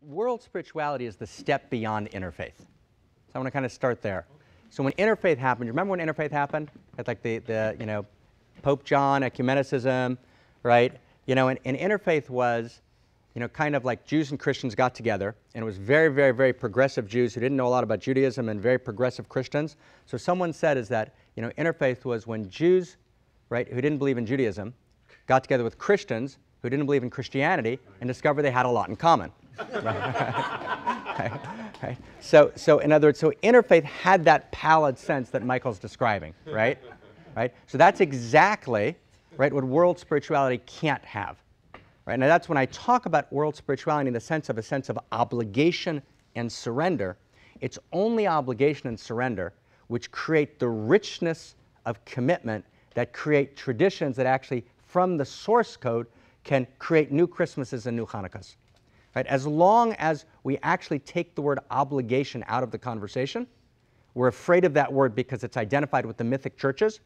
world spirituality is the step beyond interfaith. So I want to kind of start there. So when interfaith happened, you remember when interfaith happened? At like the Pope John, ecumenicism, right? And interfaith was, kind of like Jews and Christians got together, and it was very, very, very progressive Jews who didn't know a lot about Judaism and very progressive Christians. So someone said is that, interfaith was when Jews, right, who didn't believe in Judaism, got together with Christians who didn't believe in Christianity and discovered they had a lot in common. Right? So in other words, so interfaith had that pallid sense that Michael's describing, right? So that's exactly, right, what world spirituality can't have. Right? Now that's when I talk about world spirituality in the sense of a sense of obligation and surrender. It's only obligation and surrender which create the richness of commitment that create traditions that actually, from the source code, can create new Christmases and new Hanukkahs. Right? As long as we actually take the word obligation out of the conversation, we're afraid of that word because it's identified with the mythic churches.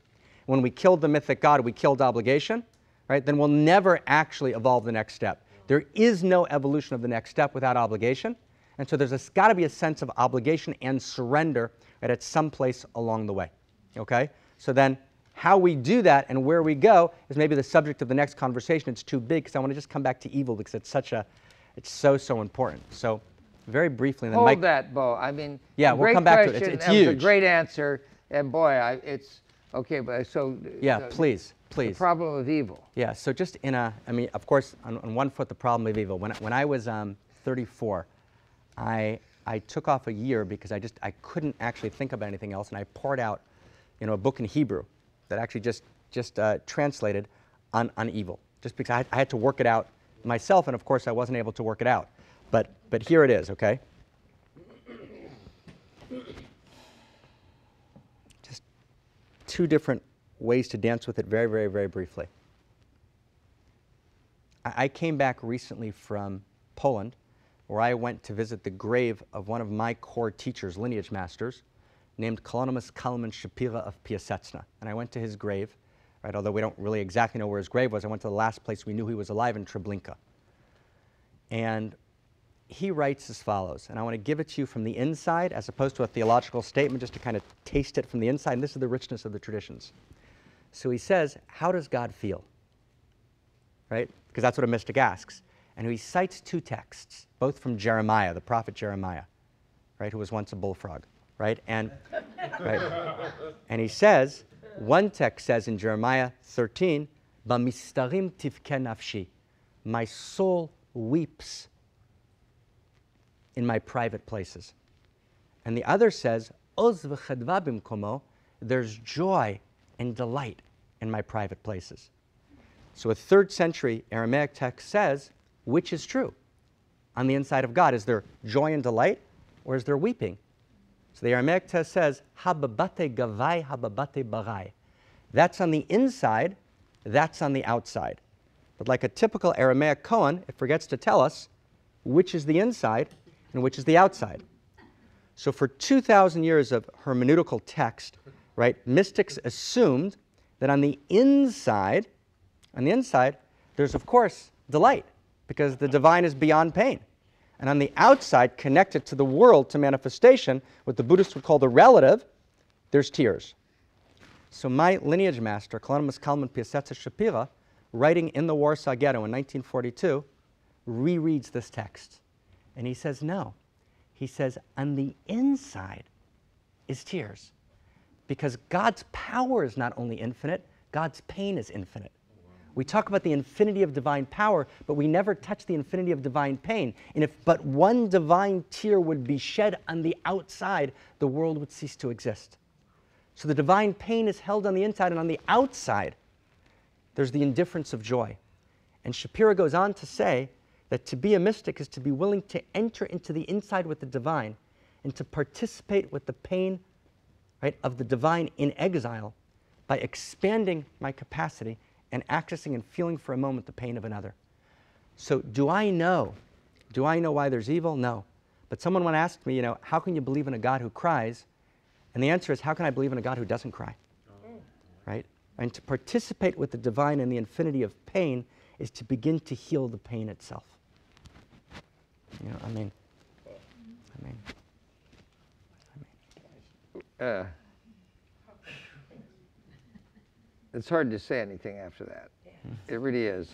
When we killed the mythic God, we killed obligation, right? Then we'll never actually evolve the next step. There is no evolution of the next step without obligation. And so there's got to be a sense of obligation and surrender right, at some place along the way. Okay? So then how we do that and where we go is maybe the subject of the next conversation. It's too big because I want to just come back to evil because it's so important. So very briefly. Then Hold that, Bo. I mean, yeah, we'll come back to it. It's huge. It was a great answer. And boy, it's okay. But so yeah, please. The problem of evil. Yeah. So just of course, on one foot, the problem of evil. When I was 34, I took off a year because I couldn't actually think about anything else, and I poured out, a book in Hebrew that actually just translated on evil, just because I had to work it out myself, and of course I wasn't able to work it out. But here it is, okay? Just two different ways to dance with it very, very, very briefly. I came back recently from Poland, where I went to visit the grave of one of my core teachers, lineage masters, named Kalonymus Kalman Shapira of Piaseczna. And I went to his grave, right, although we don't really exactly know where his grave was. I went to the last place we knew he was alive in Treblinka. And he writes as follows, and I want to give it to you from the inside as opposed to a theological statement, just to kind of taste it from the inside. And this is the richness of the traditions. So he says, how does God feel? Right? Because that's what a mystic asks. And he cites two texts, both from Jeremiah, the prophet Jeremiah, right, who was once a bullfrog, right? And he says, one text says in Jeremiah 13, "Bamistarim tivke nafshi," my soul weeps in my private places. And the other says, "Oz v'chadva bimkomo," there's joy and delight in my private places. So a 3rd century Aramaic text says, which is true? On the inside of God, is there joy and delight, or is there weeping? So the Aramaic text says, hababate gavai, hababate barai. That's on the inside, that's on the outside. But like a typical Aramaic kohen, it forgets to tell us which is the inside and which is the outside. So for 2,000 years of hermeneutical text, right, mystics assumed that on the inside, there's of course delight, because the divine is beyond pain. And on the outside, connected to the world, to manifestation, what the Buddhists would call the relative, there's tears. So my lineage master, Kalonymus Kalman Piaseczna Shapira, writing in the Warsaw Ghetto in 1942, rereads this text. And he says, no. He says, on the inside is tears. Because God's power is not only infinite, God's pain is infinite. We talk about the infinity of divine power, but we never touch the infinity of divine pain. And if but one divine tear would be shed on the outside, the world would cease to exist. So the divine pain is held on the inside, and on the outside, there's the indifference of joy. And Shapira goes on to say that to be a mystic is to be willing to enter into the inside with the divine and to participate with the pain, right, of the divine in exile by expanding my capacity and accessing and feeling for a moment the pain of another. So do I know why there's evil? No. But someone once asked me, how can you believe in a God who cries? And the answer is, how can I believe in a God who doesn't cry? Right? And to participate with the divine in the infinity of pain is to begin to heal the pain itself. I mean, it's hard to say anything after that. It really is.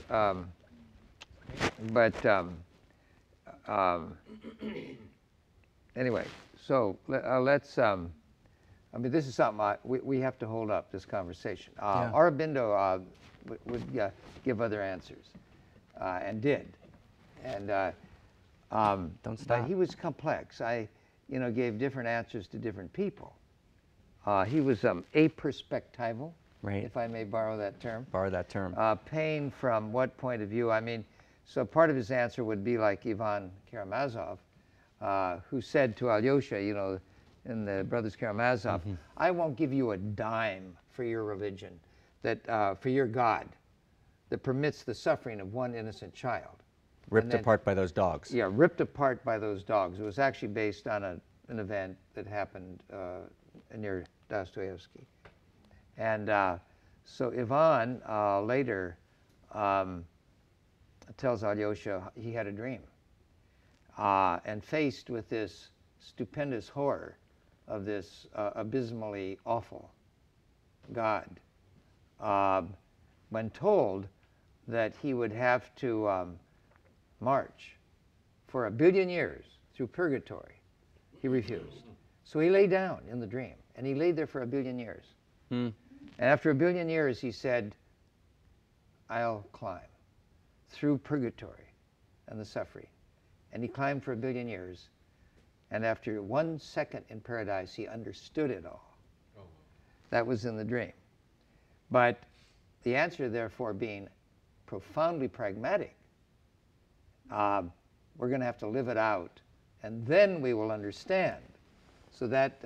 Anyway, so let's. I mean, this is something we have to hold up this conversation. Yeah. Aurobindo would give other answers, and did, and don't stop. but he was complex. I gave different answers to different people. He was aperspectival, Right. if I may borrow that term. Borrow that term. Pain from what point of view? I mean, so part of his answer would be like Ivan Karamazov, who said to Alyosha, in the Brothers Karamazov, I won't give you a dime for your religion, for your God, that permits the suffering of one innocent child. Ripped apart by those dogs. Yeah, ripped apart by those dogs. It was actually based on an event that happened near Dostoevsky. And so Ivan later tells Alyosha he had a dream. And faced with this stupendous horror of this abysmally awful God, when told that he would have to march for 1 billion years through purgatory, he refused. So he lay down in the dream, and he laid there for 1 billion years. And after 1 billion years, he said, I'll climb through purgatory and the suffering. And he climbed for 1 billion years. And after 1 second in paradise, he understood it all. Oh. That was in the dream. But the answer, therefore, being profoundly pragmatic, we're going to have to live it out, and then we will understand. So that,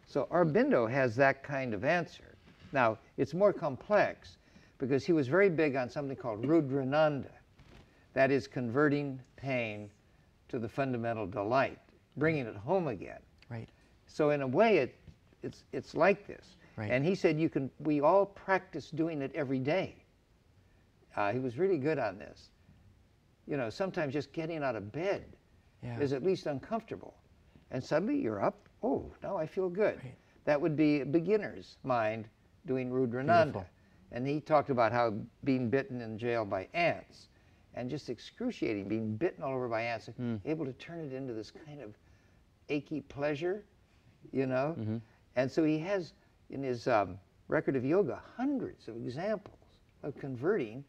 so Aurobindo has that kind of answer. Now, it's more complex because he was very big on something called Rudrananda. That is converting pain to the fundamental delight, bringing it home again. Right. So in a way, it's like this. Right. And he said we all practice doing it every day. He was really good on this. Sometimes just getting out of bed is at least uncomfortable. And suddenly you're up, oh, now I feel good. Right. That would be a beginner's mind doing Rudrananda. Beautiful. And he talked about how being bitten in jail by ants, and just excruciating, being bitten all over by ants, able to turn it into this kind of achy pleasure, And so he has, in his record of yoga, hundreds of examples of converting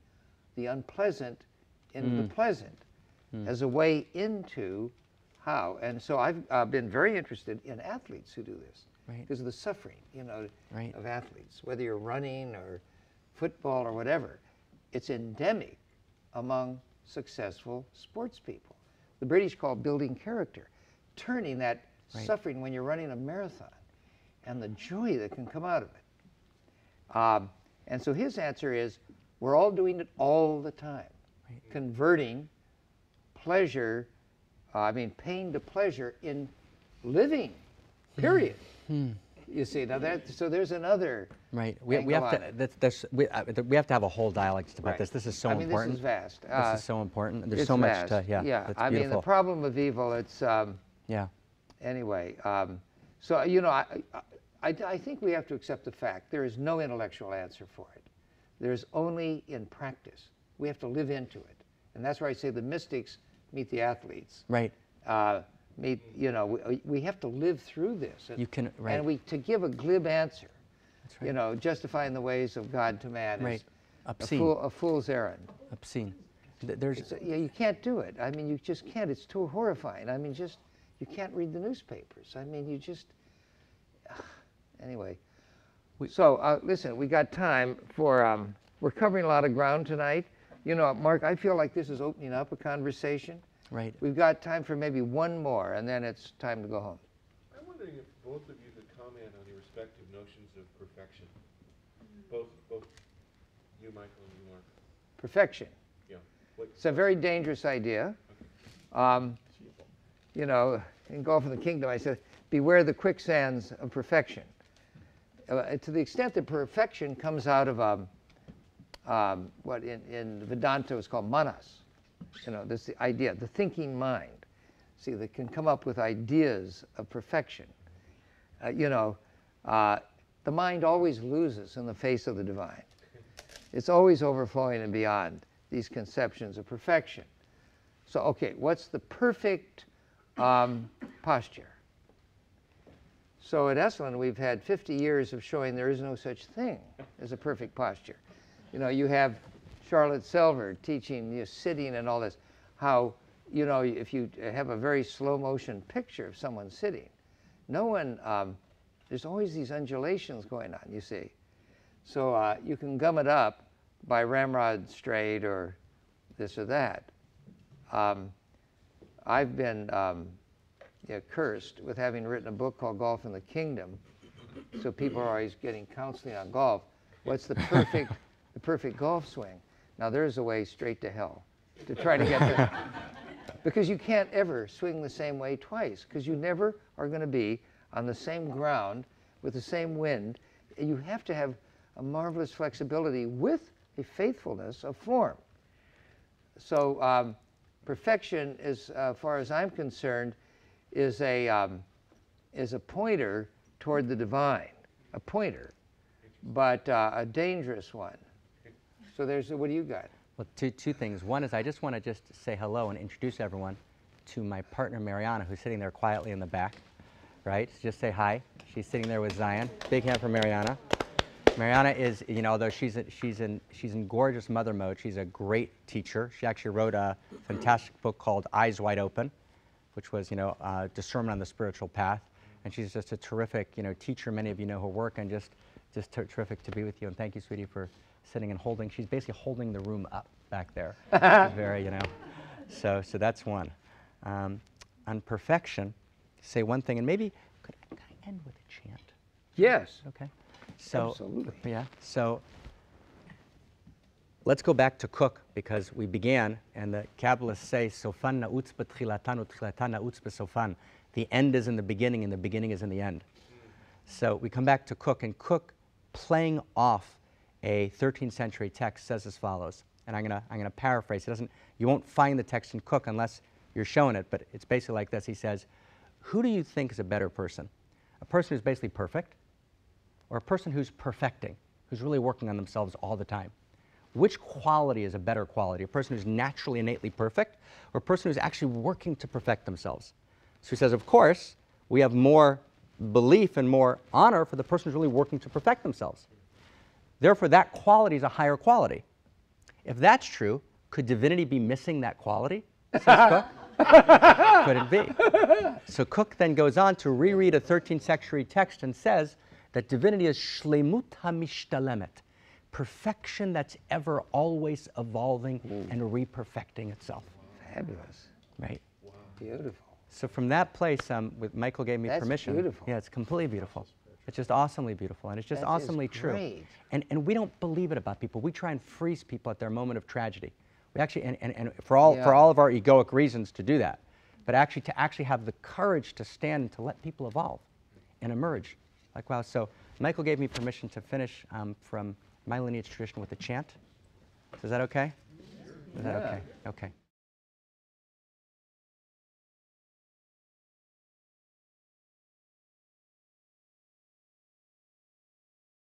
the unpleasant into the pleasant as a way into how. And so I've been very interested in athletes who do this because of the suffering, of athletes, whether you're running or football or whatever. It's endemic among successful sports people. The British call building character, turning that suffering when you're running a marathon and the joy that can come out of it. And so his answer is, we're all doing it all the time, converting pleasure, pain to pleasure in living, period. You see, now so there's another we have to we have to have a whole dialogue about this. This is so important. This is vast. This is so important. There's so much to yeah. That's beautiful. The problem of evil. It's Anyway, so I think we have to accept the fact there is no intellectual answer for it. There's only in practice. We have to live into it, and that's where I say the mystics meet the athletes. Right. We have to live through this. And to give a glib answer, that's right. Justifying the ways of God to man is obscene. A fool's errand. Obscene. You can't do it. You just can't. It's too horrifying. You can't read the newspapers. Anyway. Listen, we got time for, we're covering a lot of ground tonight. Mark, I feel like this is opening up a conversation. Right. We've got time for maybe one more, and then it's time to go home. I'm wondering if both of you could comment on your respective notions of perfection. Both you, Michael, and you, Mark. Perfection. Yeah. It's a very dangerous idea. Okay. In Golf of the Kingdom, I said, beware the quicksands of perfection. To the extent that perfection comes out of what in Vedanta is called manas. This is the idea, the thinking mind. see, that can come up with ideas of perfection. The mind always loses in the face of the divine. It's always overflowing and beyond these conceptions of perfection. So, okay, what's the perfect posture? So at Esalen, we've had 50 years of showing there is no such thing as a perfect posture. You have Charlotte Selver teaching sitting and all this, how, if you have a very slow motion picture of someone sitting, no one, there's always these undulations going on, you see. So you can gum it up by ramrod straight or this or that. I've been cursed with having written a book called Golf in the Kingdom. So people are always getting counseling on golf. What's the perfect golf swing? Now there's a way straight to hell to try to get there. Because you can't ever swing the same way twice, because you never are going to be on the same ground with the same wind. You have to have a marvelous flexibility with a faithfulness of form. So perfection, as far as I'm concerned, is a pointer toward the divine, a pointer, but a dangerous one. So what do you got? Well, two things. One is I just want to just say hello and introduce everyone to my partner Mariana, who's sitting there quietly in the back, right? Just say hi. She's sitting there with Zion. Big hand for Mariana. Mariana is, although she's in gorgeous mother mode, she's a great teacher. She actually wrote a fantastic book called Eyes Wide Open, which was, discernment on the spiritual path. And she's just a terrific, teacher. Many of you know her work, and just terrific to be with you. And thank you, sweetie, for sitting and holding. She's basically holding the room up back there. Very, So that's one. On perfection, say one thing, and maybe could I end with a chant? Yes. Okay. So, absolutely. Yeah. So let's go back to Cook, because we began, and the Kabbalists say, "Sofan na'utz b'tchilatan u'tchilatan na'utz b'sofan." The end is in the beginning, and the beginning is in the end. So we come back to Cook, and Cook, playing off a 13th century text, says as follows, and I'm gonna paraphrase. You won't find the text in Cook unless you're showing it, but it's basically like this. He says, "Who do you think is a better person? A person who's basically perfect, or a person who's perfecting, who's really working on themselves all the time? Which quality is a better quality? A person who's naturally, innately perfect, or a person who's actually working to perfect themselves?" So he says, of course, we have more belief and more honor for the person who's really working to perfect themselves. Therefore, that quality is a higher quality. If that's true, could divinity be missing that quality? Says Cook. Could it be? So Cook then goes on to reread a 13th century text and says that divinity is shlemut hamishhtalemet, perfection that's ever always evolving and re-perfecting itself. Fabulous. Right? Wow. Beautiful. So from that place, Michael gave me That's permission. Beautiful. Yeah, it's completely beautiful. It's just awesomely beautiful, and it's just That awesomely is true. great. And we don't believe it about people. We try and freeze people at their moment of tragedy. We actually, and for all of our egoic reasons to do that, but actually to actually have the courage to stand and to let people evolve and emerge. Like, wow. So Michael gave me permission to finish from my lineage tradition with a chant. Is that okay? Is that okay? Okay.